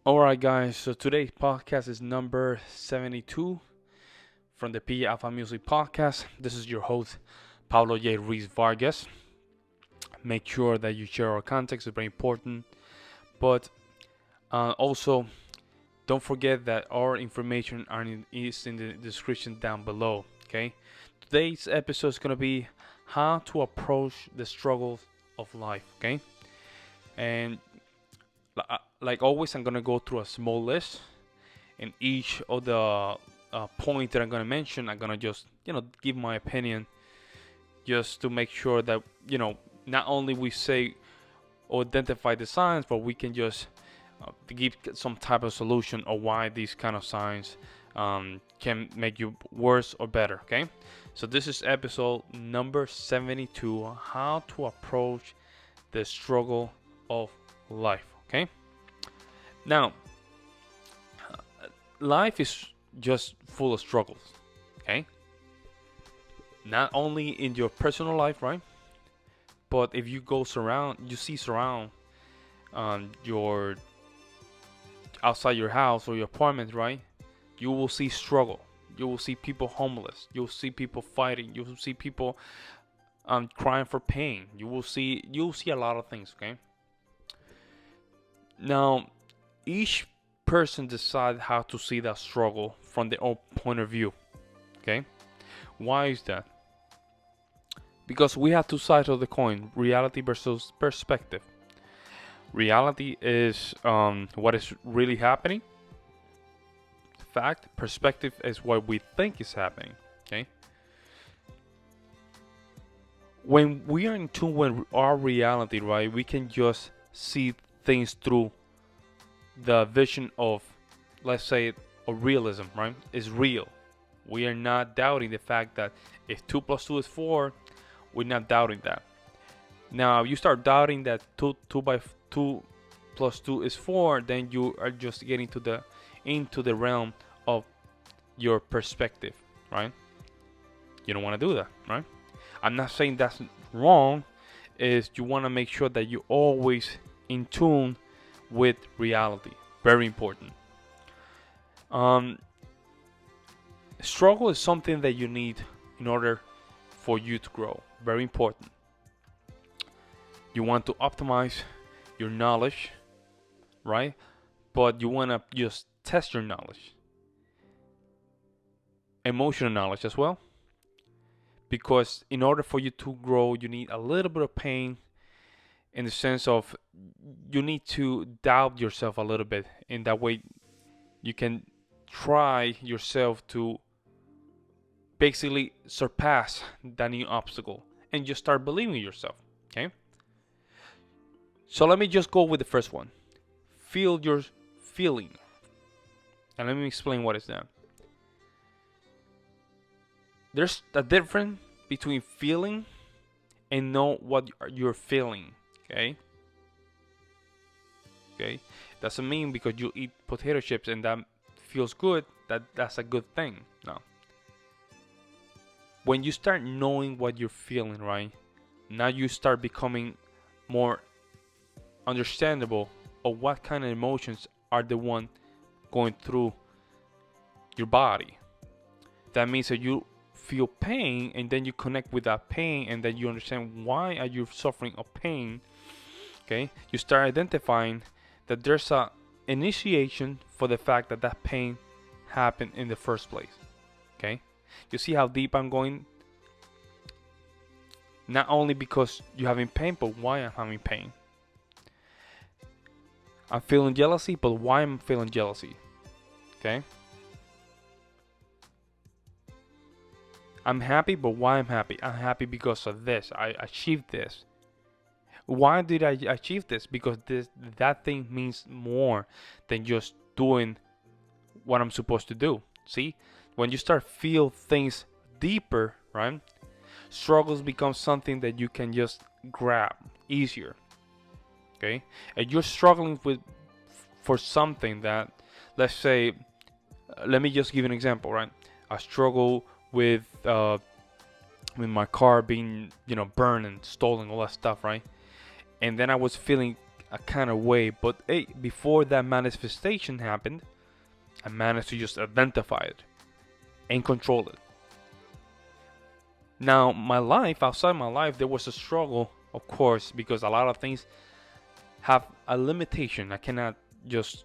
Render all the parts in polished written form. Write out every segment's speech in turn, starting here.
Alright, guys, so today's podcast is number 72 from the P Alpha Music Podcast. This is your host, Pablo J. Ruiz Vargas. Make sure that you share our context, it's very important. But also, don't forget that our information is in the description down below. Okay, today's episode is going to be how to approach the struggles of life. Okay, and like always, I'm gonna go through a small list, and each of the points that I'm gonna mention, I'm gonna just give my opinion, just to make sure that not only we say or identify the signs, but we can just give some type of solution or why these kind of signs can make you worse or better. Okay, so this is episode number 72: how to approach the struggle of life. Okay. Now, life is just full of struggles, okay? Not only in your personal life, right? But if you go surround your outside your house or your apartment, right? You will see struggle. You will see people homeless. You'll see people fighting. You will see people crying for pain. You'll see a lot of things, okay? Now, each person decides how to see that struggle from their own point of view. Okay, why is that? Because we have two sides of the coin: reality versus perspective. Reality is what is really happening. Fact. Perspective is what we think is happening. Okay. When we are in tune with our reality, right, we can just see things through the vision of, let's say, a realism, right? Is real. We are not doubting the fact that if 2 plus 2 is 4, we're not doubting that. Now, if you start doubting that 2 plus 2 is 4, then you are just getting into the realm of your perspective, right? You don't want to do that, right? I'm not saying that's wrong. Is you want to make sure that you're always in tune with reality. Very important. Struggle is something that you need in order for you to grow. Very important. You want to optimize your knowledge, right? But you want to just test your knowledge. Emotional knowledge as well. Because in order for you to grow, you need a little bit of pain, in the sense of you need to doubt yourself a little bit. In that way, you can try yourself to basically surpass that new obstacle and just start believing in yourself. Okay? So let me just go with the first one. Feel your feeling. And let me explain what is that. There's a difference between feeling and know what you're feeling. Okay, doesn't mean because you eat potato chips and that feels good that's a good thing. No. When you start knowing what you're feeling, right, now you start becoming more understandable of what kind of emotions are the one going through your body. That means that you feel pain, and then you connect with that pain, and then you understand why are you suffering of pain. Okay, you start identifying that there's a initiation for the fact that that pain happened in the first place. Okay, you see how deep I'm going? Not only because you're having pain, but why I'm having pain. I'm feeling jealousy, but why I'm feeling jealousy. Okay, I'm happy, but why I'm happy? I'm happy because of this. I achieved this. Why did I achieve this? Because that thing means more than just doing what I'm supposed to do. See, when you start feel things deeper, right? Struggles become something that you can just grab easier. Okay, and you're struggling for something that, let's say, let me just give an example, right? I struggle with my car being burned and stolen, all that stuff, right? And then I was feeling a kind of way, but hey, before that manifestation happened, I managed to just identify it and control it. Now, my life, outside my life, there was a struggle, of course, because a lot of things have a limitation. I cannot just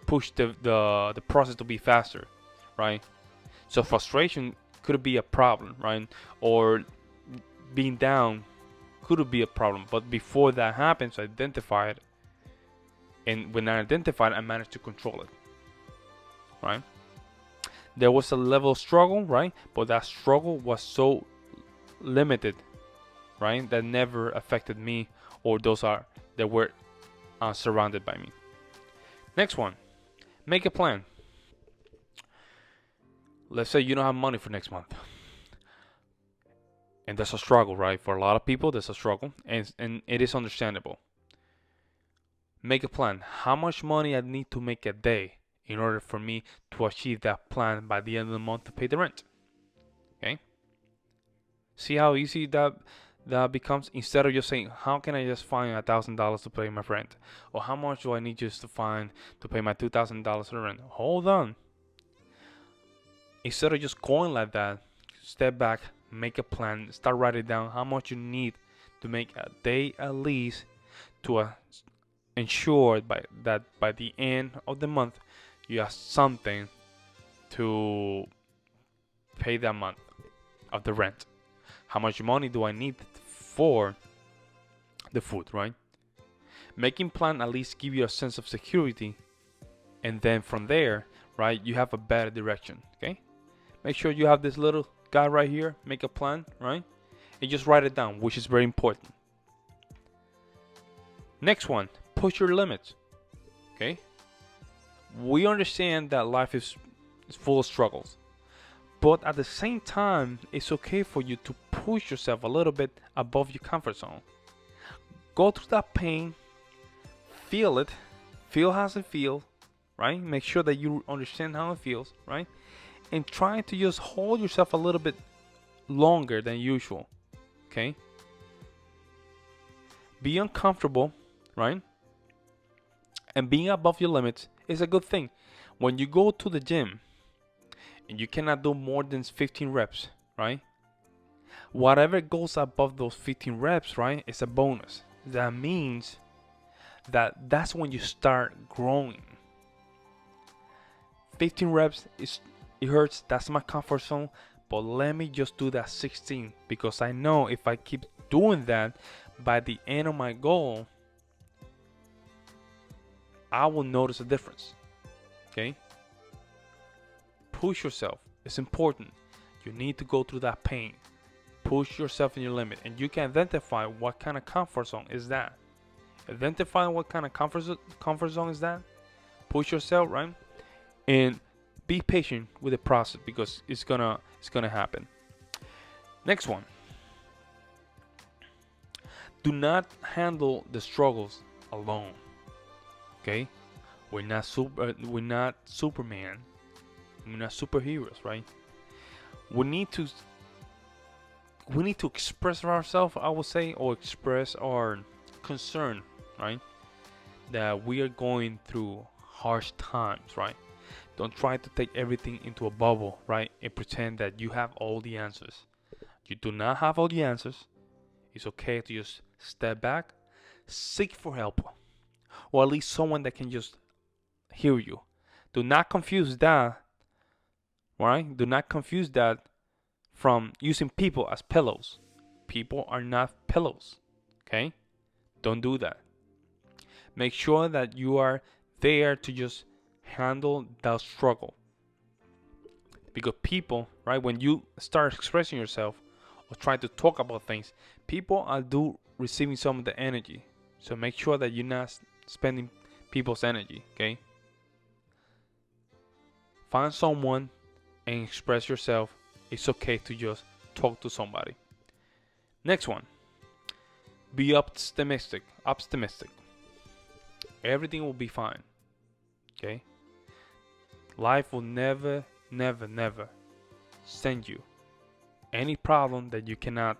push the process to be faster, right? So frustration could be a problem, right? Or being down could be a problem. But before that happens, I identify it. And when I identified, I managed to control it, right? There was a level of struggle, right? But that struggle was so limited, right? That never affected me or those that were surrounded by me. Next one, make a plan. Let's say you don't have money for next month. And that's a struggle, right? For a lot of people, that's a struggle. And it is understandable. Make a plan. How much money I need to make a day in order for me to achieve that plan by the end of the month to pay the rent. Okay? See how easy that becomes? Instead of just saying, how can I just find $1,000 to pay my rent? Or how much do I need just to find to pay my $2,000 for rent? Hold on. Instead of just going like that, step back, make a plan, start writing down how much you need to make a day at least to ensure that by the end of the month you have something to pay that month of the rent. How much money do I need for the food, right? Making plan at least give you a sense of security, and then from there, right, you have a better direction. Okay, make sure you have this little guy right here, make a plan, right, and just write it down, which is very important. Next one, push your limits. Okay, we understand that life is full of struggles, but at the same time, it's okay for you to push yourself a little bit above your comfort zone. Go through that pain, feel it, feel how it feels, right? Make sure that you understand how it feels, right? And try to just hold yourself a little bit longer than usual, okay? Be uncomfortable, right? And being above your limits is a good thing. When you go to the gym and you cannot do more than 15 reps, right? Whatever goes above those 15 reps, right, is a bonus. That means that's when you start growing. 15 reps it hurts, that's my comfort zone, but let me just do that 16, because I know if I keep doing that, by the end of my goal, I will notice a difference. Okay? Push yourself. It's important. You need to go through that pain. Push yourself in your limit, and you can identify what kind of comfort zone is that. Identify what kind of comfort zone is that. Push yourself, right? And be patient with the process, because it's gonna happen. Next one. Do not handle the struggles alone. Okay? We're not Superman. We're not superheroes, right? We need to express ourselves, I would say, or express our concern, right? That we are going through harsh times, right? Don't try to take everything into a bubble, right? And pretend that you have all the answers. You do not have all the answers. It's okay to just step back, seek for help, or at least someone that can just hear you. Do not confuse that, right? Do not confuse that from using people as pillows. People are not pillows, okay? Don't do that. Make sure that you are there to just handle that struggle. Because people, right, when you start expressing yourself or try to talk about things, people are receiving some of the energy. So make sure that you're not spending people's energy, okay? Find someone and express yourself. It's okay to just talk to somebody. Next one. Be optimistic. Everything will be fine. Okay? Life will never send you any problem that you cannot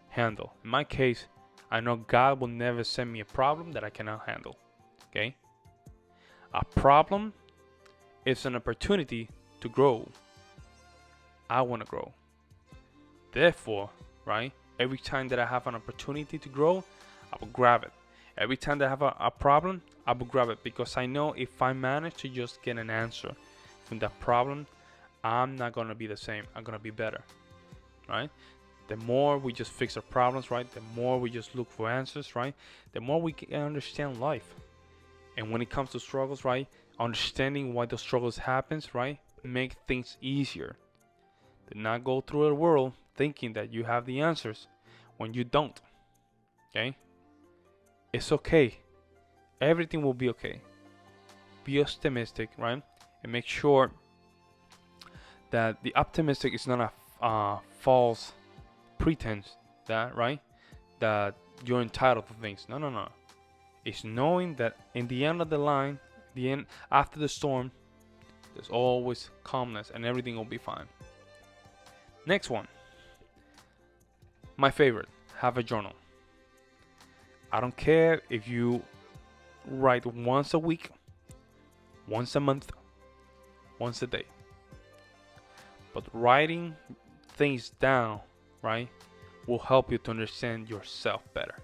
handle. In my case, I know God will never send me a problem that I cannot handle. Okay? A problem is an opportunity to grow. I want to grow. Therefore, right, every time that I have an opportunity to grow, I will grab it. Every time that I have a problem, I will grab it, because I know if I manage to just get an answer from that problem, I'm not going to be the same. I'm going to be better, right? The more we just fix our problems, right, the more we just look for answers, right, the more we can understand life. And when it comes to struggles, right, understanding why the struggles happens, right, make things easier. Do not go through the world thinking that you have the answers when you don't. Okay? It's okay. Everything will be okay. Be optimistic, right? And make sure that the optimistic is not a false pretense, that, right, that you're entitled to things. No, no, no. It's knowing that in the end of the line, the end after the storm, there's always calmness and everything will be fine. Next one. My favorite, have a journal. I don't care if you write once a week, once a month, once a day. But writing things down, right, will help you to understand yourself better.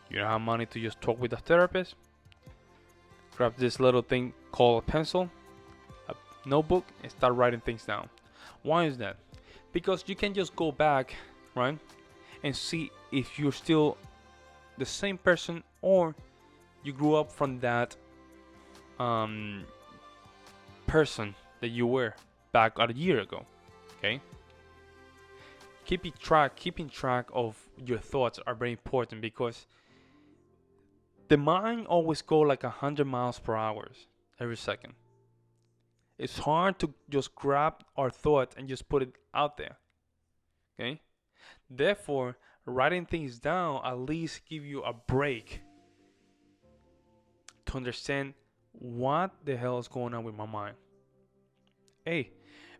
You don't have money to just talk with a therapist? Grab this little thing called a pencil, a notebook, and start writing things down. Why is that? Because you can just go back, right, and see if you're still the same person or you grew up from that person that you were back a year ago. Okay? Keeping track of your thoughts are very important, because the mind always go like 100 miles per hour every second. It's hard to just grab our thought and just put it out there. Okay? Therefore, writing things down at least give you a break to understand what the hell is going on with my mind. Hey,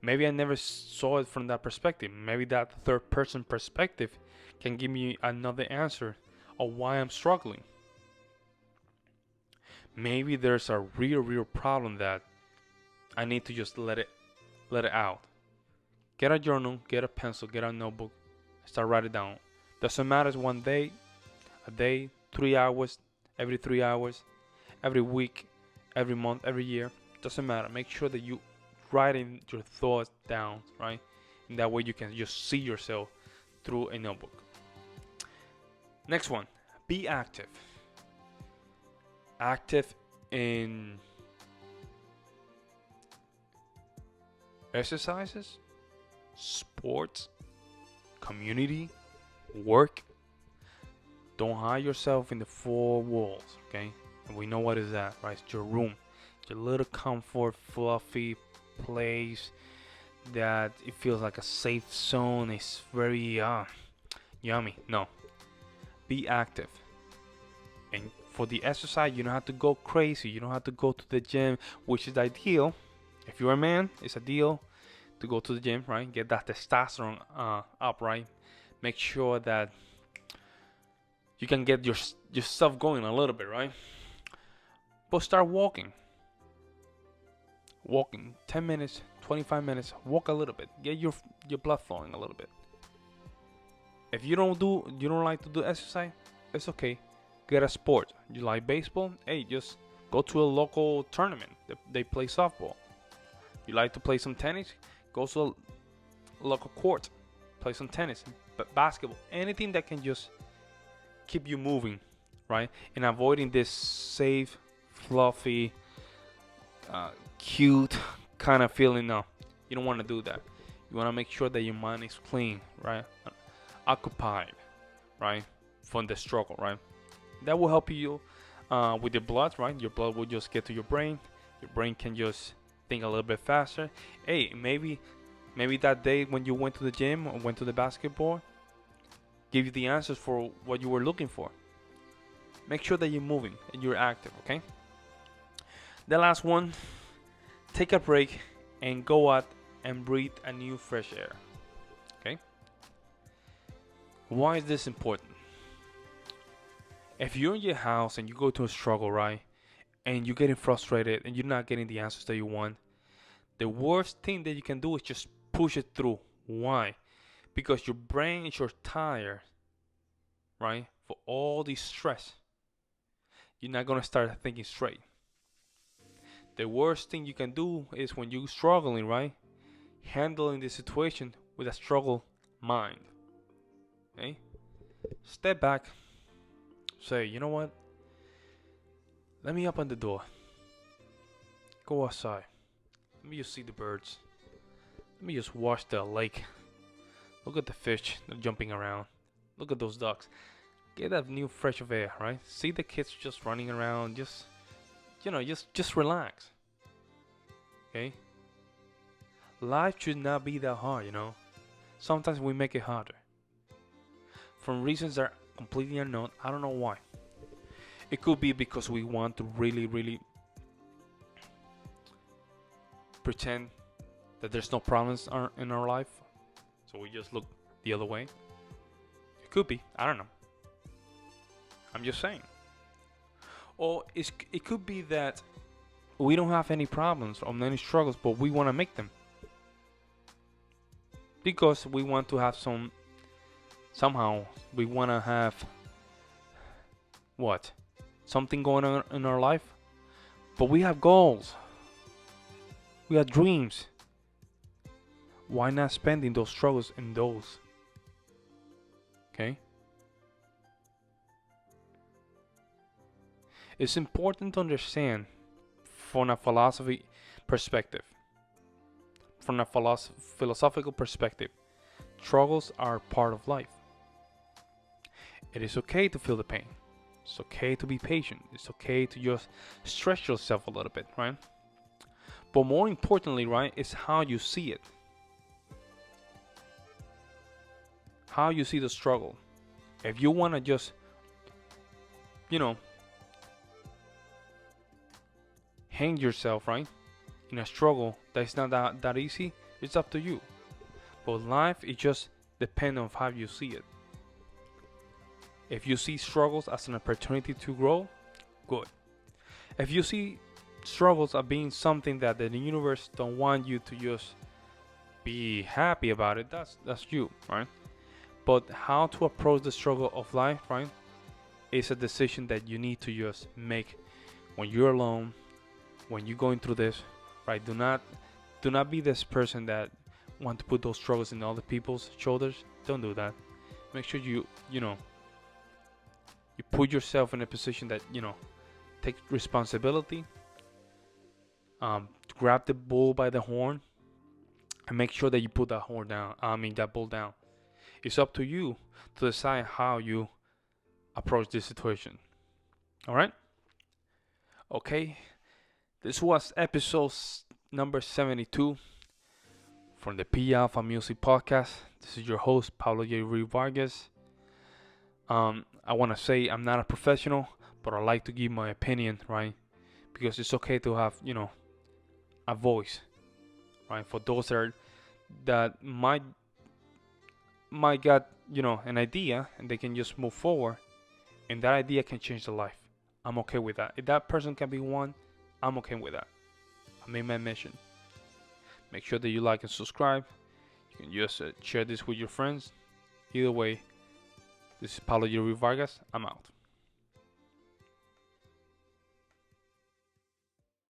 maybe I never saw it from that perspective. Maybe that third person perspective can give me another answer of why I'm struggling. Maybe there's a real problem that I need to just let it out. Get a journal, get a pencil, get a notebook, start writing down. Doesn't matter, it's one day, a day, 3 hours, every 3 hours, every week, every month, every year. Doesn't matter. Make sure that you writing your thoughts down, right? And that way you can just see yourself through a notebook. Next one, be active. Active in exercises, sports, community, work. Don't hide yourself in the four walls, okay? And we know what is that, right? It's your room, your little comfort, fluffy place that it feels like a safe zone. It's very yummy. No, be active. And for the exercise, you don't have to go crazy. You don't have to go to the gym, which is ideal. If you're a man, it's ideal to go to the gym, right? Get that testosterone up, right? Make sure that you can get your stuff going a little bit, right? But start walking. Walking 10 minutes, 25 minutes, walk a little bit. Get your blood flowing a little bit. If you don't like to do exercise, it's okay. Get a sport. You like baseball? Hey, just go to a local tournament. They play softball. You like to play some tennis? Go to a local court. Play some tennis, basketball. Anything that can just keep you moving, right? And avoiding this safe, fluffy, cute kind of feeling. No, you don't want to do that. You want to make sure that your mind is clean, right? Occupied, right? From the struggle, right? That will help you with your blood, right? Your blood will just get to your brain. Your brain can just think a little bit faster. Hey, maybe that day when you went to the gym or went to the basketball, give you the answers for what you were looking for. Make sure that you're moving and you're active, okay? The last one, take a break and go out and breathe a new fresh air, okay? Why is this important? If you're in your house and you go to a struggle, right, and you're getting frustrated and you're not getting the answers that you want, the worst thing that you can do is just push it through. Why? Because your brain is tired, right? For all this stress, you're not gonna start thinking straight. The worst thing you can do is when you're struggling, right? Handling the situation with a struggle mind. Okay? Step back, say, you know what? Let me open the door. Go outside. Let me just see the birds. Let me just watch the lake. Look at the fish that are jumping around. Look at those ducks. Get that new fresh of air, right? See the kids just running around. Just relax. Okay? Life should not be that hard. Sometimes we make it harder. For reasons that are completely unknown. I don't know why. It could be because we want to really, really pretend that there's no problems in our life. So we just look the other way. It could be. I don't know. I'm just saying. Or it could be that we don't have any problems or any struggles, but we want to make them. Because we want to have somehow we want to have what? Something going on in our life. But we have goals. We have dreams. Why not spending those struggles in those? Okay? It's important to understand from a philosophy perspective. From a philosophical perspective, struggles are part of life. It is okay to feel the pain. It's okay to be patient. It's okay to just stretch yourself a little bit, right? But more importantly, right, is how you see it. How you see the struggle. If you want to just, hang yourself, right, in a struggle that's not that easy, it's up to you. But life is just depend on how you see it. If you see struggles as an opportunity to grow, good. If you see struggles as being something that the universe don't want you to just be happy about it, that's you, right? But how to approach the struggle of life, right, is a decision that you need to just make when you're alone, when you're going through this, right? Do not be this person that want to put those struggles in other people's shoulders. Don't do that. Make sure you put yourself in a position that take responsibility. Grab the bull by the horn and make sure that you put that bull down. It's up to you to decide how you approach this situation. All right? Okay. This was episode number 72 from the P Alpha Music Podcast. This is your host, Pablo J. Vargas. I want to say I'm not a professional, but I like to give my opinion, right? Because it's okay to have, a voice, right? For those that might get, an idea and they can just move forward, and that idea can change their life. I'm okay with that. If that person can be one, I'm okay with that. I made my mission. Make sure that you like and subscribe. You can just share this with your friends. Either way, this is Paulo Yuri Vargas. I'm out.